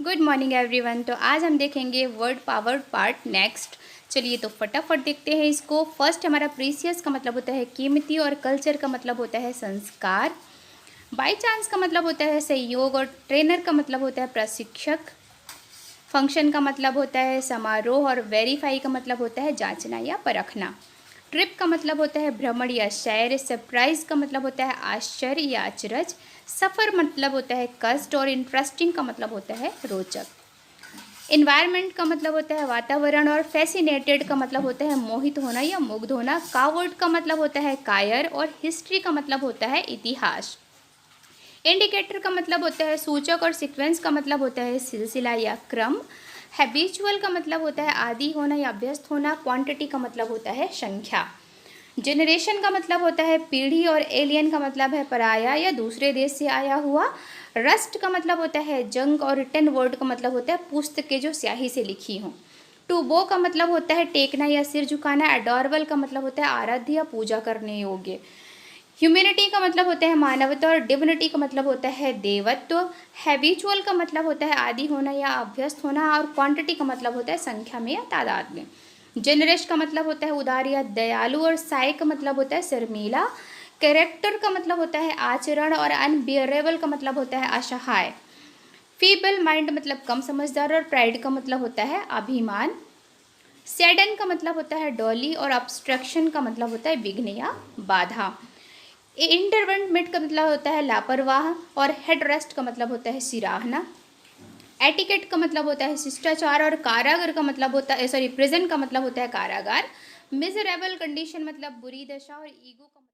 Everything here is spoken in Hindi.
Good morning everyone. तो आज हम देखेंगे वर्ड पावर पार्ट नेक्स्ट। चलिए तो फटाफट देखते हैं इसको। फर्स्ट हमारा प्रीसियस का मतलब होता है कीमती, और कल्चर का मतलब होता है संस्कार। बाय चांस का मतलब होता है सहयोग, और ट्रेनर का मतलब होता है प्रशिक्षक। फंक्शन का मतलब होता है समारोह, और वेरीफाई का मतलब होता है जांचना या परखना। ट्रिप का मतलब होता है भ्रमण या सैर। सरप्राइज का मतलब होता है आश्चर्य या अचरज। सफ़र मतलब होता है कष्ट, और इंटरेस्टिंग का मतलब होता है रोचक। इन्वायरमेंट का मतलब होता है वातावरण, और फैसिनेटेड का मतलब होता है मोहित होना या मुग्ध होना। कावर्ड का मतलब होता है कायर, और हिस्ट्री का मतलब होता है इतिहास। इंडिकेटर का मतलब होता है सूचक, और सीक्वेंस का मतलब होता है सिलसिला या क्रम। हैबिचुअल का मतलब होता है आदी होना या अभ्यस्त होना। क्वांटिटी का मतलब होता है संख्या। जनरेशन का मतलब होता है पीढ़ी, और एलियन का मतलब है पराया या दूसरे देश से आया हुआ। रस्ट का मतलब होता है जंग, और रिटन वर्ड का मतलब होता है पुस्तकें जो स्याही से लिखी हों। टू बो का मतलब होता है टेकना या सिर झुकाना। अडोरेबल का मतलब होता है आराध्य या पूजा करने योग्य। ह्यूमैनिटी का मतलब होता है मानवता, और डिविनिटी का मतलब होता है देवत्व। हैबिचुअल का मतलब होता है आदि होना या अभ्यस्त होना, और क्वांटिटी का मतलब होता है संख्या में या तादाद में। जेनरस का मतलब होता है उदार या दयालु, और साई का मतलब होता है शर्मीला। कैरेक्टर का मतलब होता है आचरण, और अनबियरेबल का मतलब होता है असहाय। फीबल माइंड मतलब कम समझदार, और प्राइड का मतलब होता है अभिमान। सैडन का मतलब होता है डॉली, और ऑब्स्ट्रक्शन का मतलब होता है विघ्न या बाधा। इंटरवेंटमेंट का मतलब होता है लापरवाह, और हेडरेस्ट का मतलब होता है सिराहना। एटिकेट का मतलब होता है शिष्टाचार, और कारागर का मतलब होता है प्रिजन का मतलब होता है कारागार। मिजरेबल कंडीशन मतलब बुरी दशा, और ईगो का